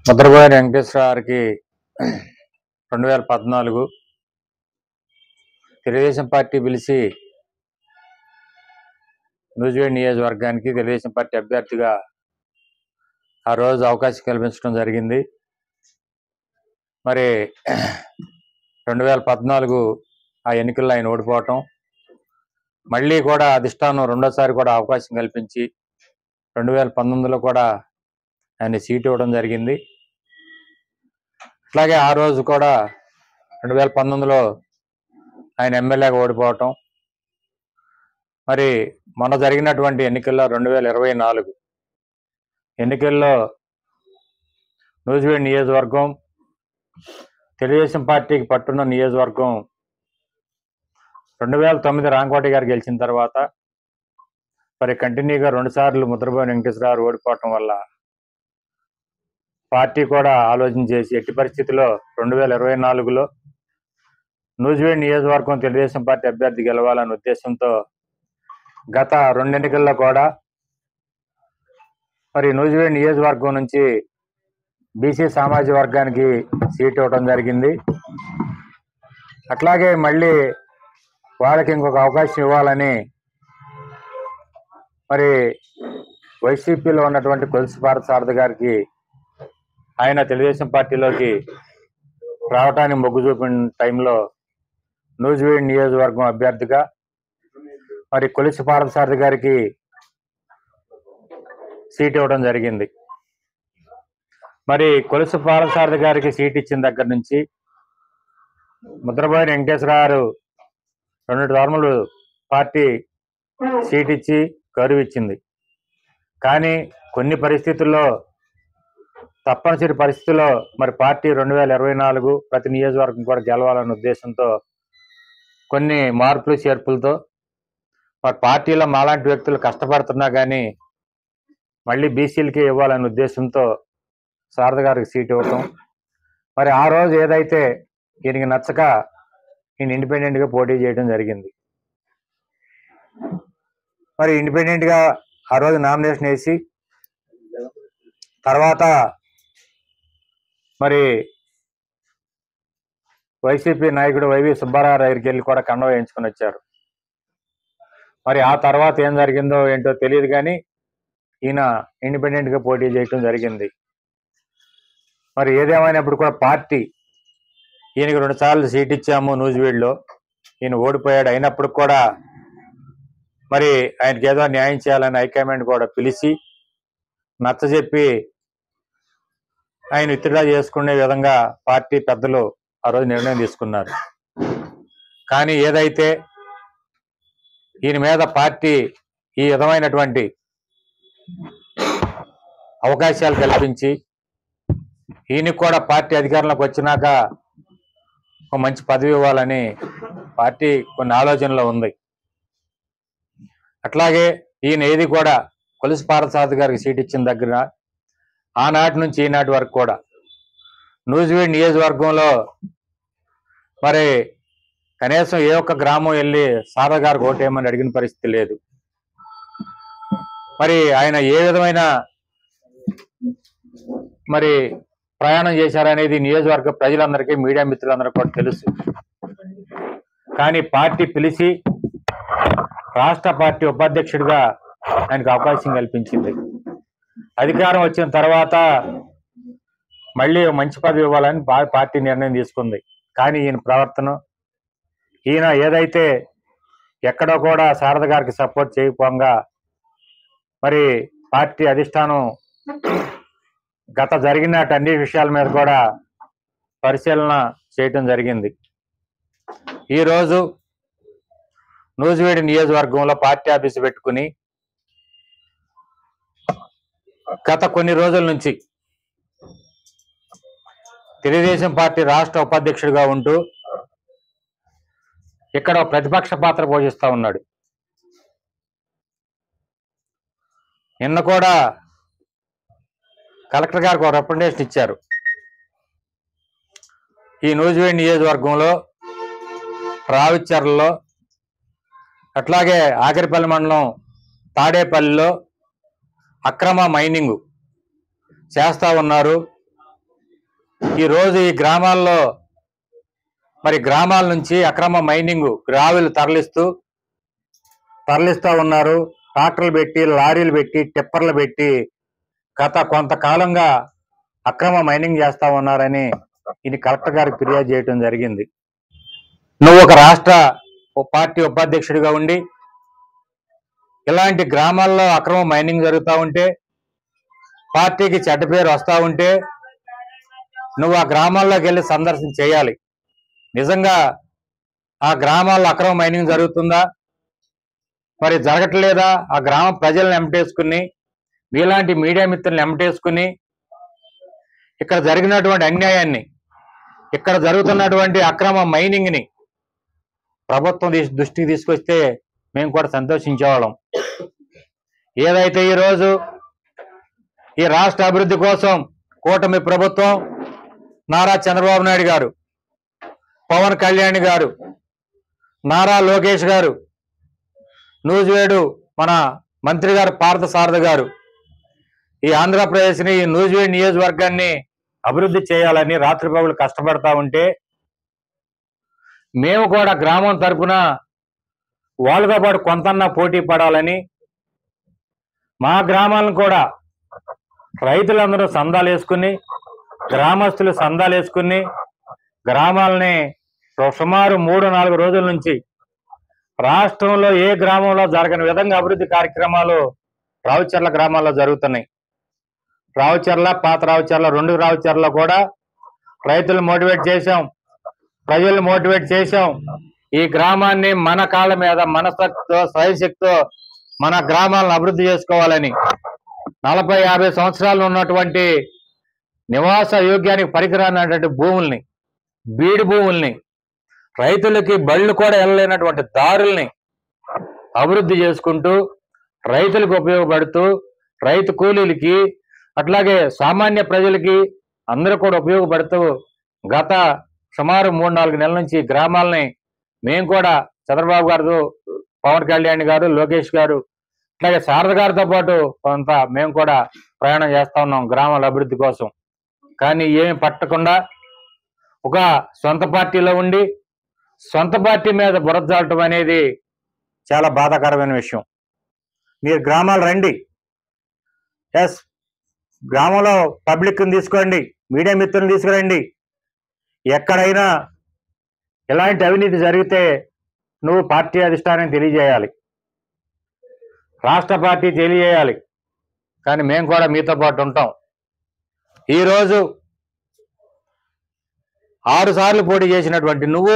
ముద్రబోయిన వెంకటేశ్వర గారికి 2014 తెలుగుదేశం పార్టీ పిలిచి నూజివీడు నియోజకవర్గానికి తెలుగుదేశం పార్టీ అభ్యర్థిగా ఆ రోజు అవకాశం కల్పించడం జరిగింది. మరి 2014 ఆ ఎన్నికల్లో ఆయన ఓడిపోవటం, మళ్ళీ కూడా అధిష్టానం రెండోసారి కూడా అవకాశం కల్పించి 2019లో కూడా ఆయన సీట్ ఇవ్వడం జరిగింది. అట్లాగే ఆ రోజు కూడా 2019లో ఆయన ఎమ్మెల్యేగా ఓడిపోవటం, మరి మొన్న జరిగినటువంటి ఎన్నికల్లో 2024 ఎన్నికల్లో నూజివీడు నియోజకవర్గం తెలుగుదేశం పార్టీకి పట్టున్న నియోజకవర్గం 2009 రాంకోటి గారు గెలిచిన తర్వాత మరి కంటిన్యూగా 2 సార్లు ముద్రబోయిన వెంకటేశ్వర గారు ఓడిపోవటం వల్ల పార్టీ కూడా ఆలోచన చేసి ఎట్టి పరిస్థితుల్లో 2024లో నూజివీడు నియోజకవర్గం తెలుగుదేశం పార్టీ అభ్యర్థి గెలవాలనే ఉద్దేశంతో గత 2 ఎన్నికల్లో కూడా మరి నూజివీడు నియోజకవర్గం నుంచి బీసీ సామాజిక వర్గానికి సీట్ ఇవ్వడం జరిగింది. అట్లాగే మళ్ళీ వాళ్ళకి ఇంకొక అవకాశం ఇవ్వాలని మరి వైసీపీలో ఉన్నటువంటి కొలుసు పార్థసారథి గారికి ఆయన తెలుగుదేశం పార్టీలోకి రావటానికి మొగ్గు చూపిన టైంలో నూజివీడు నియోజకవర్గం అభ్యర్థిగా మరి కొలుసు పార్థసారథి గారికి సీట్ ఇవ్వడం జరిగింది. మరి కొలుసు పార్థసారథి గారికి సీట్ ఇచ్చిన దగ్గర నుంచి ముద్రబోయిన వెంకటేశ్వర గారు 2 టర్ములు పార్టీ సీట్ ఇచ్చి గౌరవ ఇచ్చింది. కానీ కొన్ని పరిస్థితుల్లో తప్పనిసరి పరిస్థితుల్లో మరి పార్టీ 2024 ప్రతి నియోజకవర్గం కూడా గెలవాలనే ఉద్దేశంతో కొన్ని మార్పులు చేర్పులతో మరి పార్టీలో మాలాంటి వ్యక్తులు కష్టపడుతున్నా కానీ మళ్ళీ బీసీలకి ఇవ్వాలనే ఉద్దేశంతో సారథి గారికి సీట్ ఇవ్వటం, మరి ఆ రోజు ఏదైతే ఈయనకి నచ్చక ఈయన ఇండిపెండెంట్గా పోటీ చేయడం జరిగింది. మరి ఇండిపెండెంట్గా ఆ రోజు నామినేషన్ వేసి తర్వాత మరి వైసీపీ నాయకుడు వైవి సుబ్బారావు దగ్గరికి వెళ్ళి కూడా కండ వేయించుకొని వచ్చారు. మరి ఆ తర్వాత ఏం జరిగిందో ఏంటో తెలియదు కానీ ఈయన ఇండిపెండెంట్గా పోటీ చేయడం జరిగింది. మరి ఏదేమైనప్పుడు కూడా పార్టీ ఈయనకి 2 సార్లు సీట్ ఇచ్చాము నూజివీడులో, ఈయన ఓడిపోయాడు. అయినప్పుడు కూడా మరి ఆయనకి ఏదో న్యాయం చేయాలని హైకమాండ్ కూడా పిలిచి నచ్చజెప్పి ఆయన విత్డ్రా చేసుకునే విధంగా పార్టీ పెద్దలు ఆ రోజు నిర్ణయం తీసుకున్నారు. కానీ ఏదైతే ఈయన మీద పార్టీ ఈ విధమైనటువంటి అవకాశాలు కల్పించి ఈయనకి కూడా పార్టీ అధికారంలోకి వచ్చినాక ఒక మంచి పదవి ఇవ్వాలని పార్టీ కొన్ని ఆలోచనలో ఉంది. అట్లాగే ఈయన ఏది కూడా కొలుసు పార్థసారథి గారికి సీట్ ఇచ్చిన దగ్గర ఆనాటి నుంచి ఈనాటి వరకు కూడా నూజివీడు నియోజకవర్గంలో మరి కనీసం ఏ ఒక్క గ్రామం వెళ్ళి సారథి గారికి ఓటేయమని అడిగిన పరిస్థితి లేదు. మరి ఆయన ఏ విధమైన మరి ప్రయాణం చేశారనేది నియోజకవర్గ ప్రజలందరికీ మీడియా మిత్రులందరికీ కూడా తెలుసు. కానీ పార్టీ పిలిచి రాష్ట్ర పార్టీ ఉపాధ్యక్షుడిగా ఆయనకు అవకాశం కల్పించింది. అధికారం వచ్చిన తర్వాత మళ్ళీ మంచి పదవి ఇవ్వాలని పార్టీ నిర్ణయం తీసుకుంది. కానీ ఈయన ప్రవర్తన, ఈయన ఏదైతే ఎక్కడో కూడా సారథి గారికి సపోర్ట్ చేయకపోగా మరి పార్టీ అధిష్టానం గత జరిగిన అన్ని విషయాల మీద కూడా పరిశీలన చేయటం జరిగింది. ఈరోజు నూజివీడు నియోజకవర్గంలో పార్టీ ఆఫీసు పెట్టుకుని గత కొన్ని రోజుల నుంచి తెలుగుదేశం పార్టీ రాష్ట్ర ఉపాధ్యక్షుడిగా ఉంటూ ఇక్కడ ప్రతిపక్ష పాత్ర పోషిస్తూ ఉన్నాడు. నిన్న కూడా కలెక్టర్ గారికి ఒక రిప్రజెంటేషన్ ఇచ్చారు. ఈ నూజివీడు నియోజకవర్గంలో రావిచర్లలో అట్లాగే ఆఖరిపల్లి మండలం తాడేపల్లిలో అక్రమ మైనింగ్ చేస్తూ ఉన్నారు. ఈరోజు ఈ గ్రామాల్లో మరి గ్రామాల నుంచి అక్రమ మైనింగ్ గ్రావెల్ తరలిస్తూ ఉన్నారు. ట్రాక్టర్లు పెట్టి, లారీలు పెట్టి, టిప్పర్లు పెట్టి గత కొంతకాలంగా అక్రమ మైనింగ్ చేస్తా ఉన్నారని ఇది కలెక్టర్ గారికి ఫిర్యాదు చేయడం జరిగింది. నువ్వు ఒక రాష్ట్ర పార్టీ ఉపాధ్యక్షుడిగా ఉండి ఇలాంటి గ్రామాల్లో అక్రమ మైనింగ్ జరుగుతూ ఉంటే, పార్టీకి చెడ్డ పేరు వస్తూ ఉంటే నువ్వు ఆ గ్రామాల్లోకి వెళ్ళి సందర్శన చేయాలి. నిజంగా ఆ గ్రామాల్లో అక్రమ మైనింగ్ జరుగుతుందా, మరి జరగట్లేదా? ఆ గ్రామ ప్రజలను ఎంటేసుకుని, మీలాంటి మీడియా మిత్రులను ఎంటేసుకుని ఇక్కడ జరిగినటువంటి అన్యాయాన్ని, ఇక్కడ జరుగుతున్నటువంటి అక్రమ మైనింగ్ని ప్రభుత్వం దృష్టికి తీసుకొస్తే మేము కూడా సంతోషించేవాళ్ళం. ఏదైతే ఈరోజు ఈ రాష్ట్ర అభివృద్ధి కోసం కూటమి ప్రభుత్వం, నారా చంద్రబాబు నాయుడు గారు, పవన్ కళ్యాణ్ గారు, నారా లోకేష్ గారు, నూజివేడు మన మంత్రి గారు పార్థసారథి గారు ఈ ఆంధ్రప్రదేశ్ని, ఈ నూజివేడు నియోజకవర్గాన్ని అభివృద్ధి చేయాలని రాత్రిపగలు కష్టపడతా ఉంటే, మేము కూడా గ్రామం తరపున వాళ్ళతో పాటు కొంతన్నా పోటీ పడాలని, మా గ్రామాలను కూడా రైతులందరూ సందాలు వేసుకుని, గ్రామస్తులు సందాలు వేసుకుని గ్రామాలని సుమారు 3-4 రోజుల నుంచి రాష్ట్రంలో ఏ గ్రామంలో జరగని విధంగా అభివృద్ధి కార్యక్రమాలు రావుచర్ల గ్రామాల్లో జరుగుతున్నాయి. రావుచర్ల, పాత రావుచర్ల, 2 రావుచర్ల కూడా రైతులు మోటివేట్ చేశాం, ప్రజలు మోటివేట్ చేశాం. ఈ గ్రామాన్ని మన కాళ్ళ మీద, మన శక్తితో, స్వయశక్తితో మన గ్రామాలను అభివృద్ధి చేసుకోవాలని 40-50 సంవత్సరాలు ఉన్నటువంటి నివాస యోగ్యానికి పరికరానటువంటి భూముల్ని, బీడు భూముల్ని, రైతులకి బళ్ళు కూడా వెళ్ళలేనటువంటి దారుల్ని అభివృద్ధి చేసుకుంటూ, రైతులకు ఉపయోగపడుతూ, రైతు కూలీలకి అట్లాగే సామాన్య ప్రజలకి అందరూ కూడా ఉపయోగపడుతూ గత సుమారు 3-4 నెలల నుంచి గ్రామాలని మేము కూడా చంద్రబాబు గారు, పవన్ కళ్యాణ్ గారు, లోకేష్ గారు, అట్లాగే శారద గారితో పాటు కొంత మేము కూడా ప్రయాణం చేస్తా ఉన్నాం గ్రామాల అభివృద్ధి కోసం. కానీ ఏమి పట్టకుండా ఒక సొంత పార్టీలో ఉండి సొంత పార్టీ మీద బురద జల్లటం అనేది చాలా బాధాకరమైన విషయం. మీరు గ్రామాలు రండి, ఎస్ గ్రామంలో పబ్లిక్ని తీసుకోండి, మీడియా మిత్రులను తీసుకురండి. ఎక్కడైనా ఎలాంటి అవినీతి జరిగితే నువ్వు పార్టీ అధిష్టానానికి తెలియజేయాలి, రాష్ట్ర పార్టీ తెలియజేయాలి. కానీ మేము కూడా మీతో పాటు ఉంటాం. ఈరోజు 6 సార్లు పోటీ చేసినటువంటి నువ్వు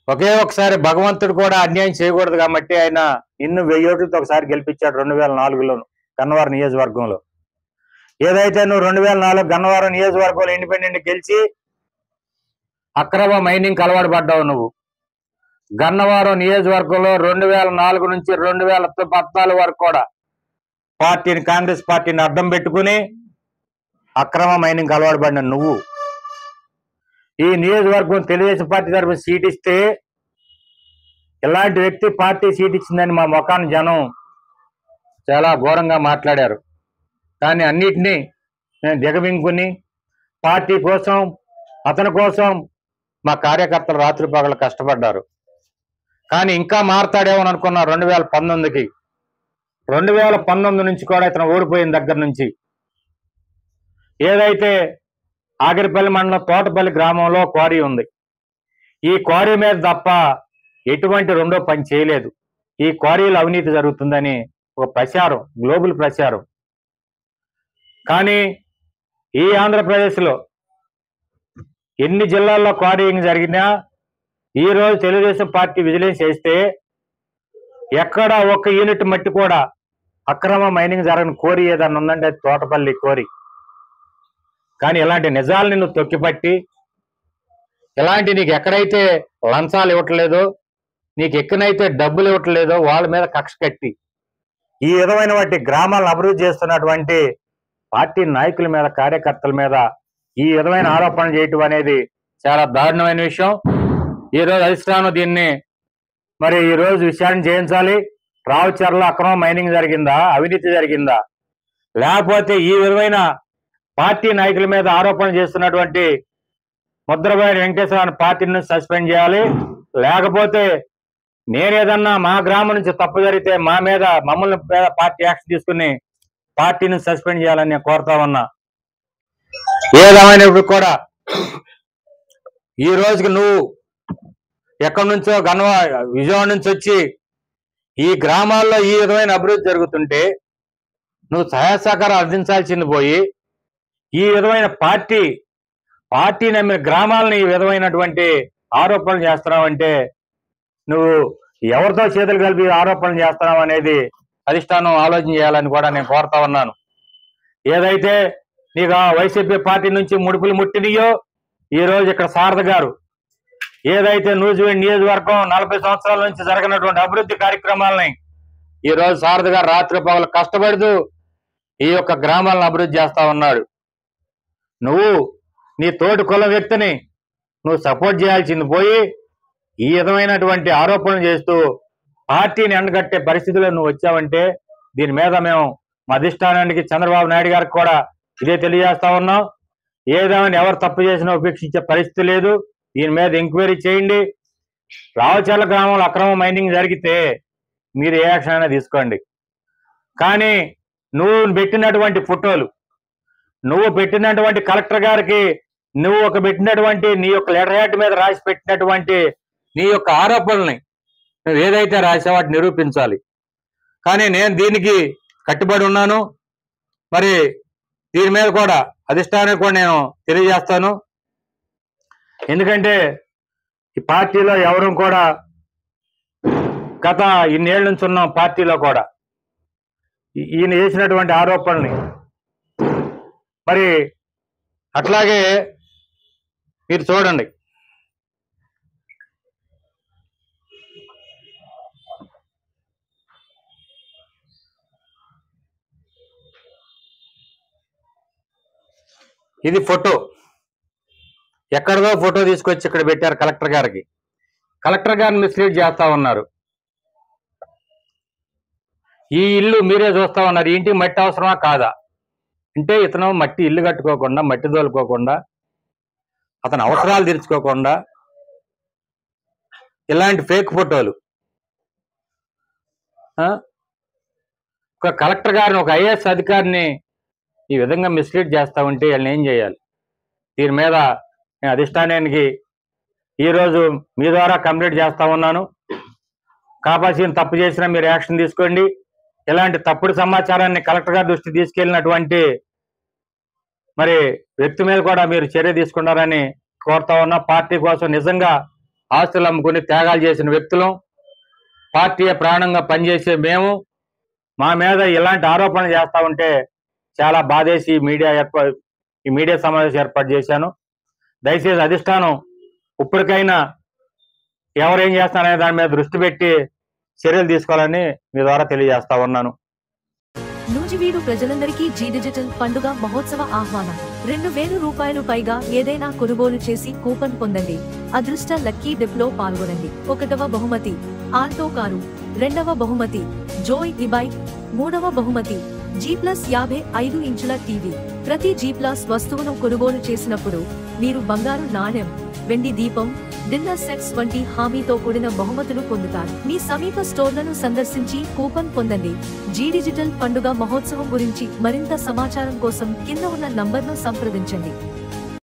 ఒకే ఒకసారి భగవంతుడు కూడా అన్యాయం చేయకూడదు కాబట్టి ఆయన నిన్ను 1000 ఓట్లతో ఒకసారి గెలిపించాడు 2004లో గన్నవరం నియోజకవర్గంలో. ఏదైతే నువ్వు 2004 గన్నవరం నియోజకవర్గంలో ఇండిపెండెంట్ గెలిచి అక్రమ మైనింగ్ అలవాటు పడ్డావు. నువ్వు గన్నవరం నియోజకవర్గంలో 2004 నుంచి 2014 వరకు కూడా పార్టీని, కాంగ్రెస్ పార్టీని అడ్డం పెట్టుకుని అక్రమ మైనింగ్ అలవాటు పడిన నువ్వు ఈ నియోజకవర్గం తెలుగుదేశం పార్టీ తరఫున సీట్ ఇస్తే, ఇలాంటి వ్యక్తి పార్టీ సీట్ ఇచ్చిందని మా ముఖాన్ని జనం చాలా ఘోరంగా మాట్లాడారు. కానీ అన్నిటినీ నేను దిగమింగుకుని పార్టీ కోసం, అతని కోసం మా కార్యకర్తలు రాత్రి పగలు కష్టపడ్డారు. కానీ ఇంకా మారతాడేమో అనుకున్నా 2019కి. 2019 నుంచి కూడా ఇతను ఓడిపోయిన దగ్గర నుంచి ఏదైతే ఆగిరిపల్లి మండలం తోటపల్లి గ్రామంలో క్వారీ ఉంది, ఈ క్వారీ మీద తప్ప ఎటువంటి రెండో పని చేయలేదు. ఈ క్వారీలో అవినీతి జరుగుతుందని ఒక ప్రచారం, గ్లోబల్ ప్రచారం. కానీ ఈ ఆంధ్రప్రదేశ్లో ఎన్ని జిల్లాల్లో క్వారీయింగ్ జరిగినా ఈరోజు తెలుగుదేశం పార్టీ విజిలెన్స్ చేస్తే ఎక్కడ ఒక్క యూనిట్ మట్టి కూడా అక్రమ మైనింగ్ జరగని కోరి ఏదన్నా ఉందంటే అది తోటపల్లి కోరి. కానీ ఇలాంటి నిజాలని నువ్వు తొక్కిపట్టి, ఇలాంటి నీకు ఎక్కడైతే లంచాలు ఇవ్వట్లేదో, నీకు ఎక్కడైతే డబ్బులు ఇవ్వట్లేదో వాళ్ళ మీద కక్ష కట్టి ఈ విధమైన వాటి గ్రామాలను అభివృద్ధి చేస్తున్నటువంటి పార్టీ నాయకుల మీద, కార్యకర్తల మీద ఈ విధమైన ఆరోపణలు చేయటం అనేది చాలా దారుణమైన విషయం. ఈరోజు అధిష్టానం దీన్ని మరి ఈరోజు విచారణ చేయించాలి. రావుచర్ల అక్రమ మైనింగ్ జరిగిందా, అవినీతి జరిగిందా, లేకపోతే ఈ విధమైన పార్టీ నాయకుల మీద ఆరోపణలు చేస్తున్నటువంటి ముద్రబోయిన వెంకటేశ్వర పార్టీని సస్పెండ్ చేయాలి. లేకపోతే నేనేదన్నా మా గ్రామం నుంచి తప్పు జరిగితే మమ్మల్ని మీద పార్టీ యాక్షన్ తీసుకుని పార్టీని సస్పెండ్ చేయాలని నేను కోరుతా ఉన్నా. ఏదేమైనప్పుడు కూడా ఈ రోజుకి నువ్వు ఎక్కడి నుంచో విజయవాడ నుంచి వచ్చి ఈ గ్రామాల్లో ఈ విధమైన అభివృద్ధి జరుగుతుంటే నువ్వు సహాయ సహకారం అందించాల్సింది పోయి ఈ విధమైన పార్టీ నమ్మిన గ్రామాలని ఈ విధమైనటువంటి ఆరోపణలు చేస్తున్నావంటే నువ్వు ఎవరితో చేతులు కలిపి ఆరోపణలు చేస్తున్నావు అనేది అధిష్టానం ఆలోచన చేయాలని కూడా నేను కోరుతా ఉన్నాను. ఏదైతే నీకు వైసీపీ పార్టీ నుంచి ముడుపులు ముట్టినయో ఈ రోజు ఇక్కడ శారద గారు ఏదైతే నూజివీడు నియోజకవర్గం 40 సంవత్సరాల నుంచి జరగనటువంటి అభివృద్ధి కార్యక్రమాలని ఈ రోజు శారద గారు రాత్రి పగలు కష్టపడుతూ ఈ యొక్క గ్రామాలను అభివృద్ధి చేస్తా ఉన్నాడు. నువ్వు నీ తోటి కుల వ్యక్తిని నువ్వు సపోర్ట్ చేయాల్సింది పోయి ఈ విధమైనటువంటి ఆరోపణలు చేస్తూ పార్టీని ఎండగట్టే పరిస్థితిలో నువ్వు వచ్చావంటే దీని మీద మేము మా అధిష్టానానికి చంద్రబాబు నాయుడు గారికి కూడా ఇదే తెలియజేస్తా ఉన్నాం. ఏదేమైనా ఎవరు తప్పు చేసినా ఉపేక్షించే పరిస్థితి లేదు. దీని మీద ఎంక్వైరీ చేయండి. రావచర్ల గ్రామంలో అక్రమ మైనింగ్ జరిగితే మీరు ఏ యాక్షన్ అయినా తీసుకోండి. కానీ నువ్వు పెట్టినటువంటి ఫోటోలు, నువ్వు పెట్టినటువంటి కలెక్టర్ గారికి నువ్వు పెట్టినటువంటి నీ యొక్క లెటర్ హెడ్ మీద రాసి పెట్టినటువంటి నీ యొక్క ఆరోపణల్ని నువ్వు ఏదైతే రాసావో వాటిని నిరూపించాలి. కానీ నేను దీనికి కట్టుబడి ఉన్నాను. మరి దీని మీద కూడా అధిష్టానానికి కూడా నేను తెలియజేస్తాను. ఎందుకంటే ఈ పార్టీలో ఎవరు కూడా గత ఇన్నేళ్ల నుంచి ఉన్నాం పార్టీలో కూడా ఈయన చేసినటువంటి ఆరోపణల్ని మరి అట్లాగే మీరు చూడండి. ఇది ఫోటో, ఎక్కడదో ఫోటో తీసుకొచ్చి ఇక్కడ పెట్టారు కలెక్టర్ గారికి. కలెక్టర్ గారిని మిస్లీడ్ చేస్తా ఉన్నారు. ఈ ఇల్లు మీరే చూస్తా ఉన్నారు. ఈ ఇంటికి మట్టి అవసరమా కాదా అంటే ఇతను మట్టి ఇల్లు కట్టుకోకుండా, మట్టి తోలుకోకుండా, అతని అవసరాలు తీర్చుకోకుండా ఇలాంటి ఫేక్ ఫోటోలు ఒక కలెక్టర్ గారిని, ఒక ఐఏఎస్ అధికారిని ఈ విధంగా మిస్లీడ్ చేస్తా ఉంటే వీళ్ళని ఏం చేయాలి? దీని మీద నేను అధిష్టానానికి ఈరోజు మీ ద్వారా కంప్లైంట్ చేస్తా ఉన్నాను. కాపాల్సిన తప్పు చేసినా మీరు యాక్షన్ తీసుకోండి. ఇలాంటి తప్పుడు సమాచారాన్ని కలెక్టర్ గారి దృష్టికి తీసుకెళ్ళినటువంటి మరి వ్యక్తి మీద కూడా మీరు చర్య తీసుకుంటారని కోరుతా ఉన్నా. పార్టీ కోసం నిజంగా ఆస్తులు అమ్ముకుని త్యాగాలు చేసిన వ్యక్తులు, పార్టీ ప్రాణంగా పనిచేసే మేము మా మీద ఇలాంటి ఆరోపణలు చేస్తా ఉంటే చాలా బాధేసి ఈ మీడియా సమావేశం ఏర్పాటు చేశాను. దయచేసి అధిష్టానం ఇప్పటికైనా ఎవరేం చేస్తారనే దాని మీద దృష్టి పెట్టి చర్యలు తీసుకోవాలని మీ ద్వారా తెలియజేస్తా ఉన్నాను. నూజివీడు ప్రజలందరికీ జీ డిజిటల్ పండుగ మహోత్సవ ఆహ్వానం. 2000 రూపాయలు పైగా ఏదైనా కొనుగోలు చేసి కూపన్ పొందండి. అదృష్ట లక్కీ డిప్లో పాల్గొనండి. 1వ బహుమతి ఆల్టో కారు, 2వ బహుమతి జోయ్ బైక్, 3వ బహుమతి G+55 ఇంచుల టీవీ. ప్రతి G+ వస్తువును కొనుగోలు చేసినప్పుడు మీరు బంగారు నాణెం, వెండి దీపం, డిన్నర్ సెట్స్ వంటి హామీతో కూడిన బహుమతులు పొందుతారు. మీ సమీప స్టోర్లను సందర్శించి కూపన్ పొందండి. జీ డిజిటల్ పండుగ మహోత్సవం గురించి మరింత సమాచారం కోసం కింద ఉన్న నంబర్ను సంప్రదించండి.